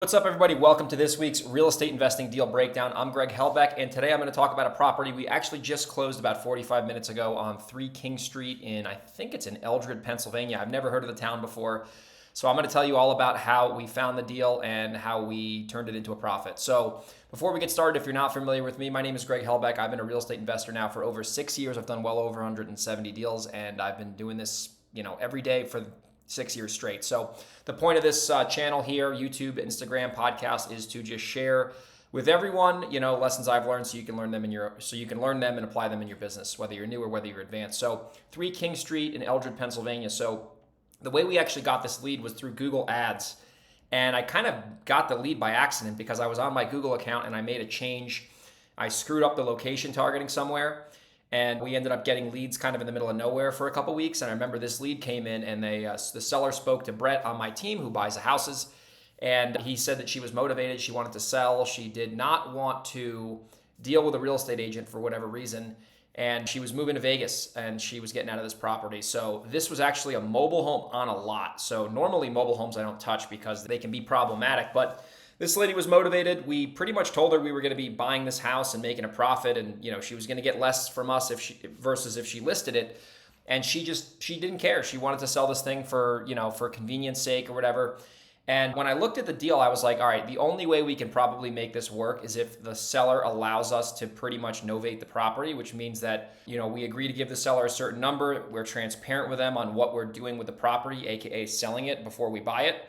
What's up, everybody? Welcome to this week's Real Estate Investing Deal Breakdown. I'm Greg Helbeck, and today I'm going to talk about a property we actually just closed about 45 minutes ago on 3 King Street I think it's in Eldred, Pennsylvania. I've never heard of the town before, so I'm going to tell you all about how we found the deal and how we turned it into a profit. So before we get started, if you're not familiar with me, my name is Greg Helbeck. I've been a real estate investor now for over 6 years. I've done well over 170 deals, and I've been doing this, every day for 6 years straight. So the point of this channel here, YouTube, Instagram, podcast, is to just share with everyone, lessons I've learned so you can learn them and apply them in your business, whether you're new or whether you're advanced. So 3 King Street in Eldred, Pennsylvania. So the way we actually got this lead was through Google Ads. And I kind of got the lead by accident because I was on my Google account and I made a change. I screwed up the location targeting somewhere. And we ended up getting leads kind of in the middle of nowhere for a couple weeks. And I remember this lead came in and the seller spoke to Brett on my team who buys the houses. And he said that she was motivated. She wanted to sell. She did not want to deal with a real estate agent for whatever reason. And she was moving to Vegas and she was getting out of this property. So this was actually a mobile home on a lot. So normally mobile homes I don't touch because they can be problematic. But this lady was motivated. We pretty much told her we were going to be buying this house and making a profit, and she was going to get less from us versus if she listed it. And she didn't care. She wanted to sell this thing for convenience sake or whatever. And when I looked at the deal, I was like, all right, the only way we can probably make this work is if the seller allows us to pretty much novate the property, which means that, we agree to give the seller a certain number. We're transparent with them on what we're doing with the property, AKA selling it before we buy it.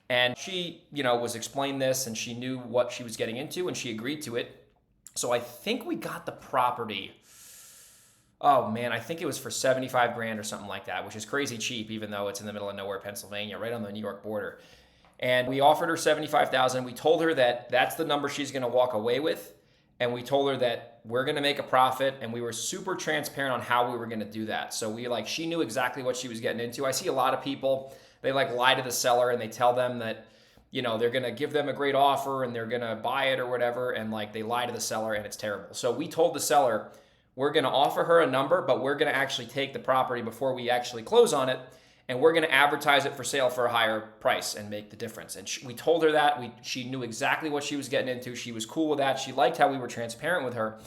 And she, was explained this and she knew what she was getting into and she agreed to it. So I think we got the property. Oh man, I think it was for 75 grand or something like that, which is crazy cheap, even though it's in the middle of nowhere, Pennsylvania, right on the New York border. And we offered her 75,000. We told her that that's the number she's going to walk away with. And we told her that we're going to make a profit. And we were super transparent on how we were going to do that. So she knew exactly what she was getting into. I see a lot of people, they lie to the seller and they tell them that, they're going to give them a great offer and they're going to buy it or whatever. And they lie to the seller and it's terrible. So we told the seller, we're going to offer her a number, but we're going to actually take the property before we actually close on it. And we're going to advertise it for sale for a higher price and make the difference. And we told her that. She knew exactly what she was getting into. She was cool with that. She liked how we were transparent with her.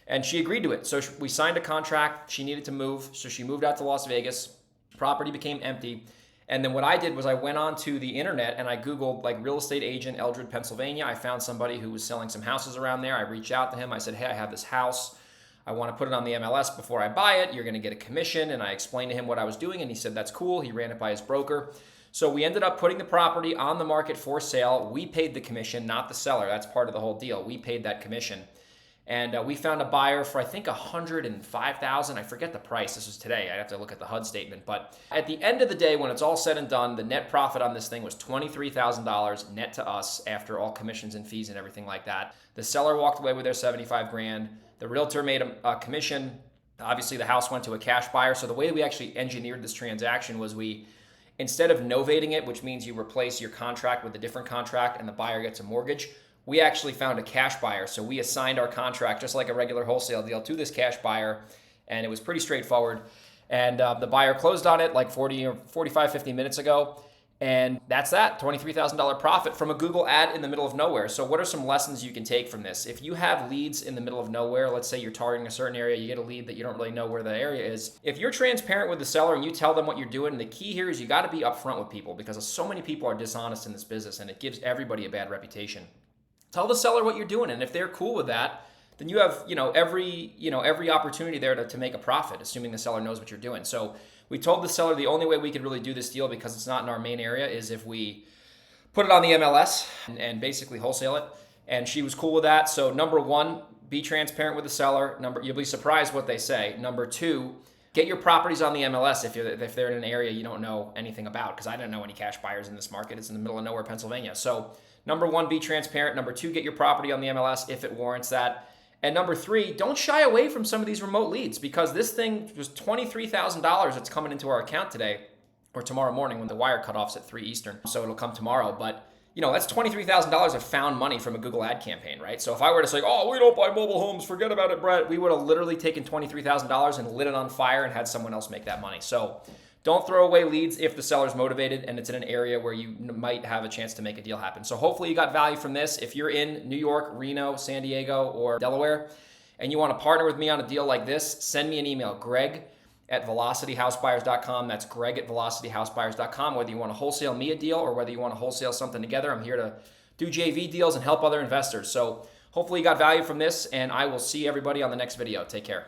And she agreed to it. So we signed a contract. She needed to move. So she moved out to Las Vegas. Property became empty. And then what I did was I went onto the internet and I Googled real estate agent Eldred, Pennsylvania. I found somebody who was selling some houses around there. I reached out to him. I said, hey, I have this house. I want to put it on the MLS before I buy it. You're going to get a commission. And I explained to him what I was doing and he said, that's cool. He ran it by his broker. So we ended up putting the property on the market for sale. We paid the commission, not the seller. That's part of the whole deal. We paid that commission. And we found a buyer for, I think, $105,000. I forget the price. This was today. I have to look at the HUD statement. But at the end of the day, when it's all said and done, the net profit on this thing was $23,000 net to us after all commissions and fees and everything like that. The seller walked away with their 75 grand. The realtor made a commission. Obviously, the house went to a cash buyer. So the way we actually engineered this transaction was instead of novating it, which means you replace your contract with a different contract and the buyer gets a mortgage, we actually found a cash buyer. So we assigned our contract just like a regular wholesale deal to this cash buyer. And it was pretty straightforward. And the buyer closed on it 45, 50 minutes ago. And that's that, $23,000 profit from a Google ad in the middle of nowhere. So what are some lessons you can take from this? If you have leads in the middle of nowhere, let's say you're targeting a certain area, you get a lead that you don't really know where the area is. If you're transparent with the seller and you tell them what you're doing, the key here is you got to be upfront with people because so many people are dishonest in this business and it gives everybody a bad reputation. Tell the seller what you're doing. And if they're cool with that, then you have, every opportunity there to make a profit, assuming the seller knows what you're doing. So we told the seller the only way we could really do this deal because it's not in our main area is if we put it on the MLS and basically wholesale it. And she was cool with that. So number one, be transparent with the seller. You'll be surprised what they say. Number two, get your properties on the MLS if they're in an area you don't know anything about, because I didn't know any cash buyers in this market. It's in the middle of nowhere, Pennsylvania. So number one, be transparent. Number two, get your property on the MLS if it warrants that. And number three, don't shy away from some of these remote leads because this thing was $23,000 that's coming into our account today or tomorrow morning when the wire cutoff's at 3 Eastern. So it'll come tomorrow. But that's $23,000 of found money from a Google ad campaign, right? So if I were to say, oh, we don't buy mobile homes, forget about it, Brett, we would have literally taken $23,000 and lit it on fire and had someone else make that money. So Don't throw away leads if the seller's motivated and it's in an area where you might have a chance to make a deal happen. So hopefully you got value from this. If you're in New York, Reno, San Diego, or Delaware, and you want to partner with me on a deal like this, send me an email, greg@velocityhousebuyers.com. That's greg@velocityhousebuyers.com. Whether you want to wholesale me a deal or whether you want to wholesale something together, I'm here to do JV deals and help other investors. So hopefully you got value from this, and I will see everybody on the next video. Take care.